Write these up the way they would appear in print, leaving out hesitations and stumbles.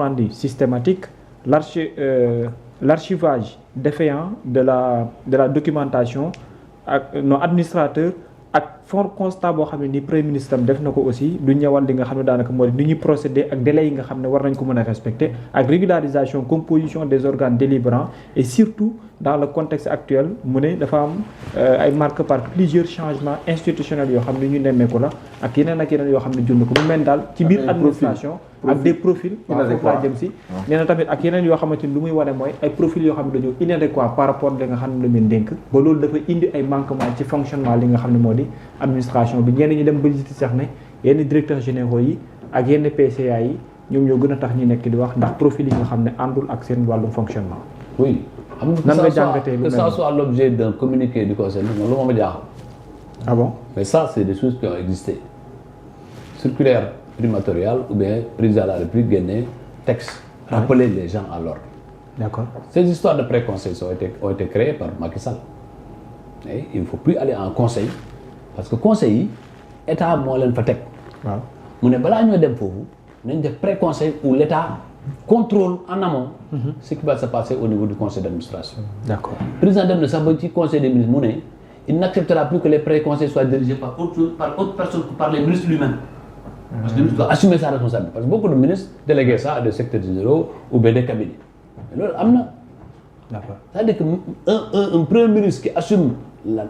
rendu systématique, l'archivage défaillant de la documentation ak nos administrateurs ak fort constat boo xam ne ni premier ministre am def na ko aussi du ñëwal li nga xam ne daanaka moo di ni ñuy procéder ak délais yi nga xam ne war nañ ko mën a respecter ak régularisation composition des organes délibérants et surtout dans le contexte actuel mu ne dafa am ay marqué par plusieurs changements institutionnels yoo xam ne ñu nemmeeku la ak yeneen yoo xam ne jund ko mu mel daal ci biir administration ak des profils foofu laa jëm si nee na tamit ak yeneen yoo xamante ni lu muy wane mooy ay profils yoo xam ne dañoo inadéquat par rapport li nga xam ne la leen dénk ba loolu dafa indi ay manquement ci fonctionnement li nga xam ne moo di administration bi ñenn ñi dem ba gis sax ne yenn directeurs généraux yi ak yenn PCA yi ñoom ñoo gën a tax ñu nekk di wax ndax profil yi nga xam ne àndul ak seen wàllum fonctionnement. oui nan nga jàngatee lu mel que ça soit l'objet d'un communiqué du conseil lu ma jaaxal. ah bon mais ça c'est des choses qui ont existé circulaire primatoriale ou bien président de la République génne texte rappeler les gens à l'ordre. D'accord. Ces histoires de pré-conseil ont été créées par Macky Sall. Et il ne faut plus aller en conseil parce que conseil yi état moo leen fa teg. waaw mu ne balaa ñoo dem foofu nañ def pré-conseil où l'état contrôle en amont. ce qui va se passer au niveau du conseil d'administration. D'accord. Président dem na sax ba ci conseil des ministres mu ne il n'acceptera plus que les pré-conseils soient dirigés par autre personne que par les ministres lui-même. Parce que le ministre doit assumer sa responsabilité parce que beaucoup de ministres déléguent ça à des secrétaires généraux ou bien des cabinets mais loolu am na. D'accord. C'est-à-dire que un premier ministre qui assume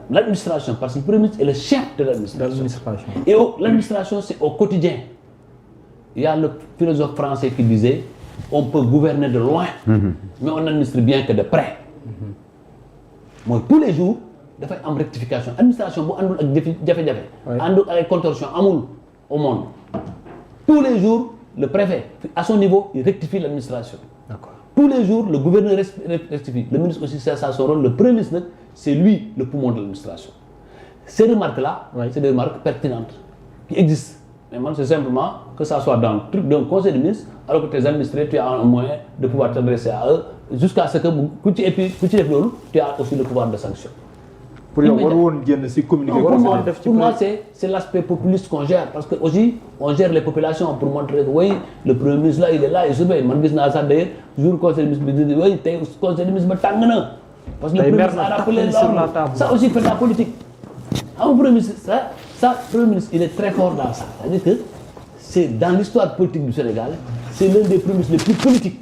l'administration parce que le premier ministre est le chef de l'administration. Et l'administration c'est au quotidien. Il y a le philosophe français qui disait on peut gouverner de loin mais on n'administre bien que de près. mooy tous les jours dafay am rectification administration bu àndul ak jafe-jafe. àndul ak contorsion amul au monde. tous les jours le préfet à son niveau il rectifie l'administration. D'accord. Tous les jours le gouverneur rectifie le ministre aussi c'est ça son rôle le premier ministre nag c'est lui le poumon de l'administration. Ces remarques-là c'est des remarques pertinentes qui existent mais man c'est simplement que ça soit dans le truc d'un conseil de ministres alors que tes administrés tu as un moyen de pouvoir t'adresser à eux jusqu'à ce que ku ci def loolu tu as aussi le pouvoir de sanction. pour yow war woon génn ci communiqué. Pour moi c'est l'aspect populiste qu'on gère parce que aussi on gère les populations pour montrer que oui le premier ministre là il est là il surveille man gis naa sax d'ailleurs jour conseil des ministres bi di oui tey conseil des ministres ba tàng na. parce que le premier ministre a rappelé l'ordre ça aussi fait de la politique. am premier ministre ça premier ministre il est très fort dans ça c'est-à-dire que c'est dans l'histoire politique du Sénégal c'est l'un des premiers ministres les plus politiques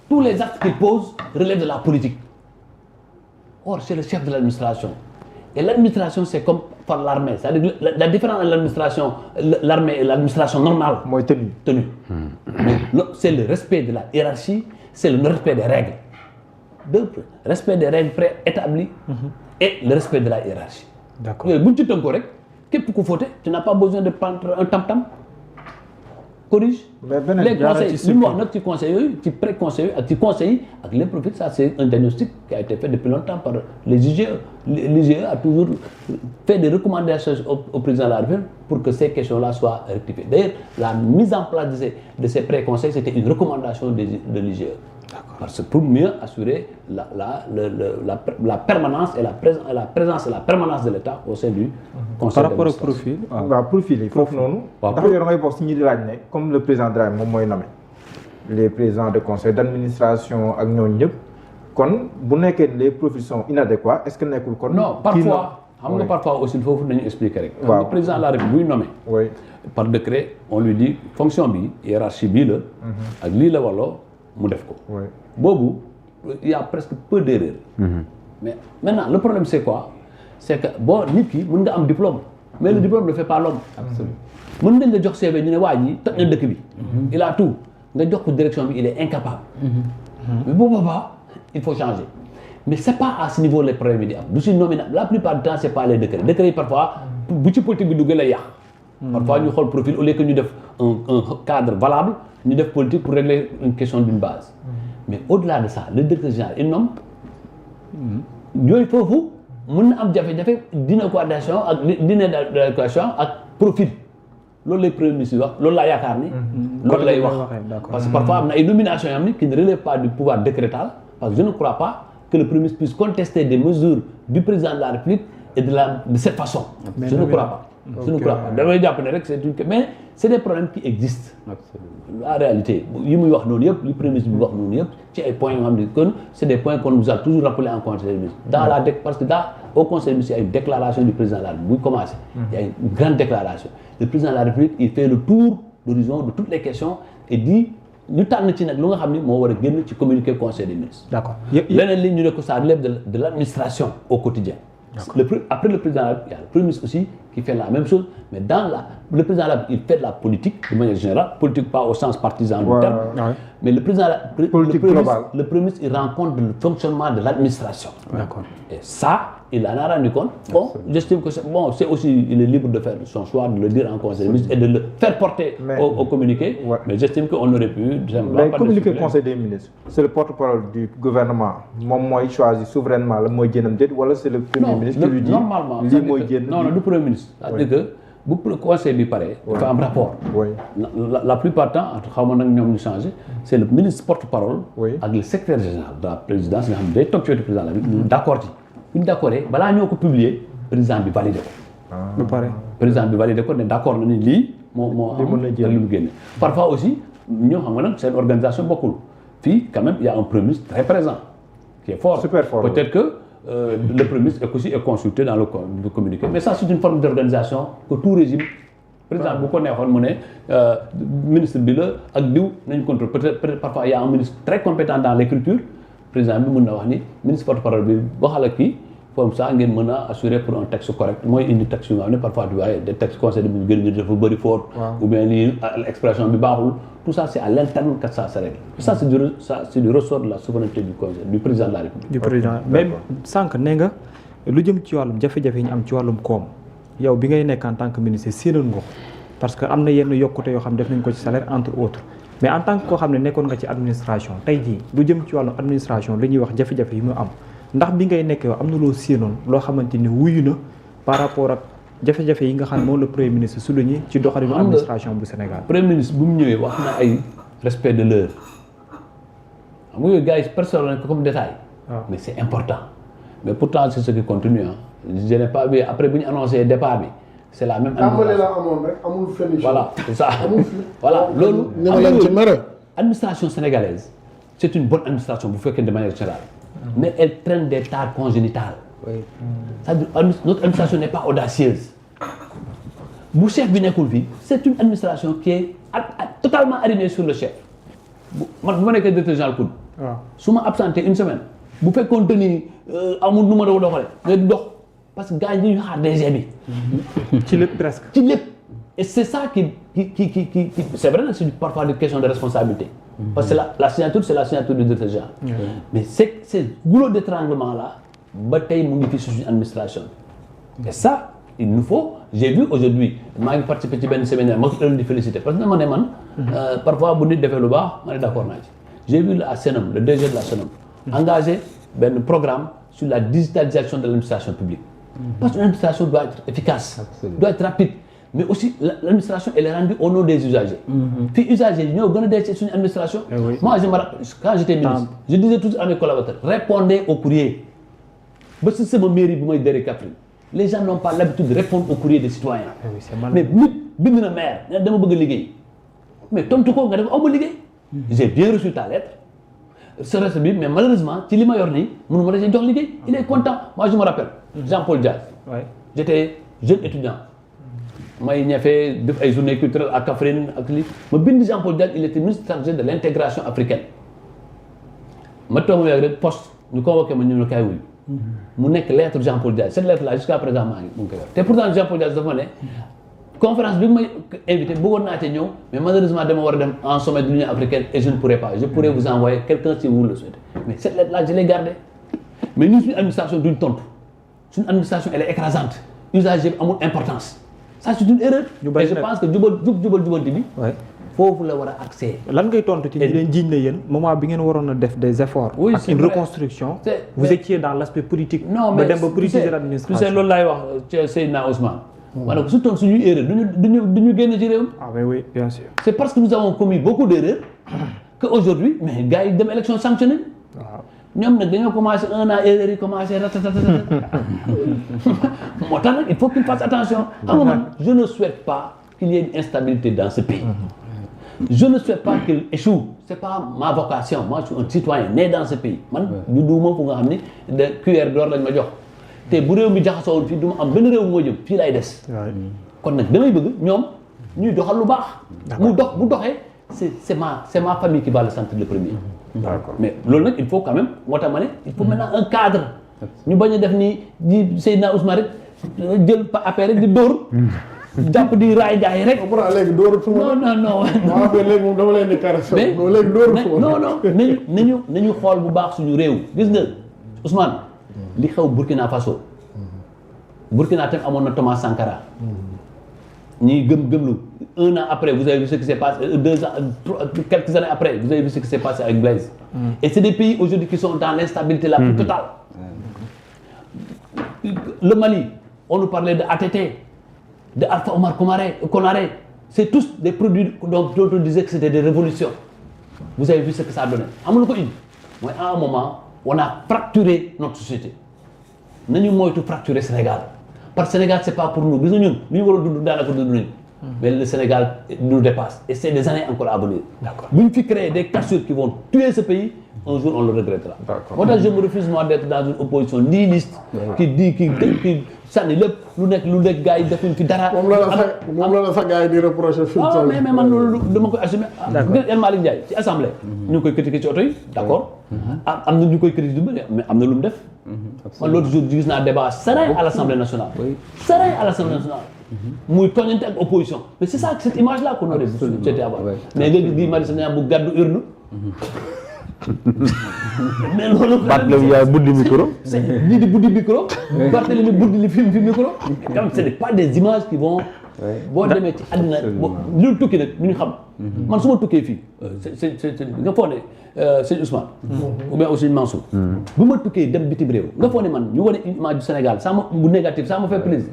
tous les actes qu'il pose relèvent de la politique. Or, c'est le chef de l'administration. Et l'administration, c'est comme par l'armée. C'est-à-dire la différence entre l'administration, l'armée et l'administration normale. Moi, tenue. Mais c'est le respect de la hiérarchie, c'est le respect des règles. Deux points. Respect des règles préétablies et le respect de la hiérarchie. D'accord. Si tu es correct, tu n'as pas besoin de prendre un tam-tam. Corrige. Les conseils, ci conseil, ci pré-conseil, ci conseil, avec les profils, ça c'est un diagnostic qui a été fait depuis longtemps par les IGE. L'IGE a toujours fait des recommandations au président de la République pour que ces questions-là soient rectifiées. D'ailleurs, la mise en place de ces pré-conseils, c'était une recommandation de l'IGE. Parce que pour mieux assurer la permanence et la présence et la permanence de l'État au sein du conseil d'administration. Par rapport au profil. Foofu noonu. ndax yow da ngay bokk ci ñi di laaj ne comme le président Dramé moom mooy nommé les présidents de conseil d'administration ak ñooñu ñëpp kon bu nekkee les profils sont inadéquats est-ce que nekkul kon. non parfois xam nga parfois aussi foofu dañu expliquer rek. waaw le président de la République buy nommé. oui par décret on lui dit fonction bi hiérarchie bii la. ak lii la walloo mu def ko. boobu il y a presque peu d'erreurs. mais maintenant le problème c'est quoi c'est que bon nit ki mën nga am diplôme mais le diplôme ne fait pas l'homme. Absolument. mën nañ la jox CV ñu ne waa ji toj na dëkk bi. il a tout nga jox ko direction bi il est incapable. mais bu boobaa il faut changer mais c'est pas à ce niveau les problèmes yi di am du si nominal la plupart du temps c'est pas les décrets yi parfois bu ci politique bi duggee lay yàq. parfois ñu xool profil au lieu que ñu def un cadre valable ñu def politique pour régler une question d'une base. mais au-delà de ça le directeur général il nomme yooyu foofu mën na am jafe-jafe d'inadéquation ak d'inadéquation ak profil loolu lay premier ministre wax loolu laa yaakaar ni. loolu lay wax parce que parfois am na ay nominations yoo xam ni qui ne relèvent pas du pouvoir décrétal parce que je ne crois pas que le premier ministre puisse contester des mesures du président de la République et de cette façon. je ne crois pas. je ne crois pas damay jàpp ne rek c'est une mais c'est des problèmes qui existent. En réalité yi muy wax noonu yëpp li premier ministre bi wax noonu yëpp ci ay points yoo xam ne kon c'est des points qu'on nous a toujours rappelé en conseil des ministres. Parce que au conseil des ministres il y a une déclaration du président de la République buy commencé. Il y a une grande déclaration. Le président de la République il fait le tour d'horizon de toutes les questions et dit ñu tànn ci nag lu nga xam ni moo war a génn ci communiqué conseil des ministres. D'accord. leneen li ñu ne ko ça relève de l'administration au quotidien. Après le président, il y a le premier ministre aussi qui fait la même chose, mais le président il fait de la politique de manière générale, politique pas au sens partisan du terme, mais le président le premier ministre il rend compte du fonctionnement de l'administration. D'accord. Et ça, il en a rendu compte. Bon, j'estime que c'est aussi il est libre de faire son choix, de le dire en conseil des ministres et de le faire porter au communiqué. Mais j'estime qu'on aurait pu. Mais communiqué conseil des ministres, c'est le porte-parole du gouvernement. Moom mooy choisir souverainement la mooy génnam déet wala c'est le premier ministre qui lui dit normalement lii mooy génn. Non, du premier ministre. C'est-à-dire que bu conseil bi pare. dafa am rapport. La plupart du temps xaw ma nag ñoom ñu changé. C'est le ministre porte-parole. ak le secrétaire général de la présidence nga xam ne day toog ci wetu président la bi d'accord ci. bu ñu d'accord balaa ñoo ko publier président bi validé ko. bu pare président bi validé ko ne d'accord na ni lii moo am ak li mu génne. parfois aussi ñoo xam nga nag seen organisation bokkul fii quand même il y a un premier ministre très présent qui est fort. Super fort. Peut-être que le premier ministre est consulté dans le communiqué mais ça c'est une forme d'organisation que tout régime président bu ko neexoon mu ne ministre bi la ak diw nañ contrôle peut-être parfois il y a un ministre très compétent dans l'écriture président bi mën na wax ni ministre porte-parole bi waxal ak kii comme ça ngeen mën a assurer pour un texte correct mooy indi texte yu nga xam ne parfois tu vois des textes conseil bi gën a dafa bëri fort ou bien lii l'expression bi baaxul tout ça c'est à l'interne que ça se règle ça c'est du ressort de la souveraineté du conseil du président de la République. du président même sànq nee nga lu jëm ci wàllum jafe-jafe yi ñu am ci wàllum koom yow bi ngay nekk en tant que ministre séenal nga ko parce que am na yenn yokkute yoo xam ne def nañ ko ci salaire entre autres mais en tant que koo xam ne nekkoon nga ci administration tey jii lu jëm ci wàllum administration li ñuy wax jafe-jafe yi mu am ndax bi ngay nekk yow am na loo séenoon loo xamante ni wuyu na par rapport ak jafe-jafe yi nga xam ne moom le premier ministre souligné ci doxalinu administration bu Sénégal. premier ministre bu mu ñëwee wax na ay respect de l'heure xam nga yooyu gars yi personne nañ ko comme détail mais c'est important mais pourtant c'est ce qui continue je n'ai pas vu après bu ñu annoncé départ bi c'est la même voilà c'est ça voilà loolu administration sénégalaise c'est une bonne administration bu fekkee de manière générale mais elle traîne des tares congénitales c'est-à-dire notre administration n'est pas audacieuse bu chef bi nekkul fii c'est une administration qui est totalement alignée sur le chef man bu ma nekkee directeur général COUD su ma absenté une semaine bu fekkoon te ni amul nu ma doon doxale nga di dox parce que gars yi ñu xaar DG bi ci lépp presque ci lépp et c'est ça qui c'est vrai que c'est parfois une question de responsabilité parce que la signature c'est la signature du directeur général mais c'est goulot d'étranglement là ba tey mu ngi fi suñu administration et ça il nous faut j'ai vu aujourd'hui maa ngi participé ci benn séminaire ma ko leen di féliciter parce que dama ne man parfois bu nit defee lu baax ma ne d'accord naa ci j'ai vu la Sénam le DG de la Sénam engagé benn programme sur la digitalisation de l'administration publique parce que l'administration doit être efficace doit être rapide mais aussi l'administration elle est rendue au nom des usagers fii usagers yi ñoo gën a dee ci suñu administration moi je me rappelle quand j'étais ministre je disais toujours à mes collaborateurs répondez au courrier ba si sama mairie bu may déré Kaffrine les gens n'ont pas l'habitude de répondre au courrier des citoyens mais nit bind na maire ne dama bëgg a liggéey mais tontu ko nga def aw ma liggéey j'ai bien reçu ta lettre ce reste bi mais malheureusement ci li ma yor nii mënu ma la jox liggéey il est content moi je me rappelle Jean-Paul Diaz j'étais jeune étudiant may ñefe def ay journées culturelles à Kaffrine ak lii ma bind Jean-Paul Diaz il était ministre chargé de l'intégration africaine ma toog ma rek poste ñu convoqué ma ñu ne kaay wuyu mu nekk lettre Jean-Paul Diaz cette lettre là jusqu'à présent maa ngi mu ngi koy yor te pourtant Jean-Paul Diaz dafa ma ne conférence bi may invité bëggoon naa ci ñëw mais malheureusement dama war a dem en sommet de l'Union africaine et je ne pourrais pas je pourrais vous envoyer quelqu'un si vous le souhaitez mais cette lettre là je l'ai gardée mais ñun suñu administration duñ tontu suñu administration elle est écrasante usager bi amul importance ça c'est une erreur et je pense que jubanti bi foofu la war a accès. lan ngay tontu ci ñi leen jiiñ na yéen moment bi ngeen waroon a def des efforts. oui ak une reconstruction. vous étiez dans l'aspect politique. non mais ba dem ba politiser l'administration. tu sais loolu laay wax ci Seydina Ousmane. ma ne ko su toon suñuy erreur duñu génn ci réew mi. ah oui bien sûr. c'est parce que nous avons commis beaucoup d'erreurs que aujourd'hui mais gars yi dem élection sanctionné. waaw ñoom nag dañoo commencé 1 an erreur yi commencé ratatatata moo tax nag il faut qu'il fasse attention. xam nga man je ne souhaite pas qu'il y ait une instabilité dans ce pays. Je ne souhaite pas qu'il échoue. C'est pas ma vocation. Moi, je suis un citoyen né dans ce pays. Man ñu duuma fu nga xam ni de cuillère d'or lañ ma jox. te bu réew mi jaxasoo woon fii du ma am benn réew moo jëm fii lay des. kon nag damay bëgg ñoom ñuy doxal lu baax. mu dox bu doxee c'est ma famille qui va le sentir le premier. D'accord. Mais loolu nag il faut quand même moo tax ma ne il faut maintenant un cadre. ñu bañ a def ni di Seydina Ousmane rek jël affaire rek di dóor. jàpp di raay gars yi rek. pourtant léegi dóorul fu ma. non. waaw mais léegi moom dama leen di caressé. mais léegi dóorul fu ma. non nañu xool bu baax suñu réew. gis nga Ousmane li xew Burkina Faso. Burkina tam amoon na Thomas Sankara. ñii gëmlu 1 an après vous avez vu ce qui s'est passé 2 ans quelques années après vous avez vu ce qui s'est passé avec Blaise. Et c'est des pays aujourd'hui qui sont dans l'instabilité la plus totale. Le Mali on nous parlait de ATT. de Alpha Omar Konaré, c'est tous des produits dont on disait que c'était des révolutions. Vous avez vu ce que ça a donné. À un moment, on a fracturé notre société. Nous avons fracturé le Sénégal. Parce que le Sénégal, ce n'est pas pour nous. Mais le Sénégal nous dépasse. Et c'est des années encore à venir. Vous pouvez créer des cassures qui vont tuer ce pays. Un jour, on le regrettera. Moi, je me refuse moi d'être dans une opposition nihiliste qui dit, qui sànni lépp lu nekk gars yi defuñ fi dara. moom la sa gars yi di reprocher. ah mais man loolu dama koy assumer. d'accord El Malick Ndiaye ci assemblée. ñu ngi koy critiquer ci oto yi d'accord. am na ñu koy critiquer du bëri mais am na lu mu def. man l'autre jour gis naa débat serein à l'Assemblée nationale. serein à l'Assemblée nationale. muy tooñante ak opposition mais c'est ça cette image là qu'on aurait souhaité avoir. mais nga gis Guy Marius Sagna bu gàddu urne. mais loolu. Barthélémy yaay buddi micro. ñii di buddi micro. Barthélémy buddi li fi micro. quand même ce n'est pas des images qui vont. boo demee ci àddina lu tukki nag lu ñu xam. man su ma tukkee fii. c'est nga foog ne sëñ Ousmane. ou bien aussi Mansour. bu ma tukkee dem bitim réew. nga foog ne man ñu wane une image du Sénégal ça bu négatif ça me fait plaisir.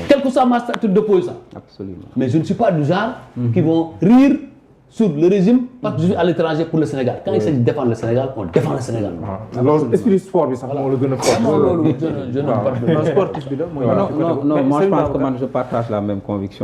quel que soit ma statut d'opposant. Absolument. Mais je ne suis pas du genre. qui vont rire. Sur le régime parce que je suis à l'étranger pour le Sénégal. Quand il s'agit de défendre le Sénégal, on défend le Sénégal. Alors esprit sport bi sax moo la gën a fort. non loolu je ne sportif bi la mooy. non moi je pense que je partage la même conviction.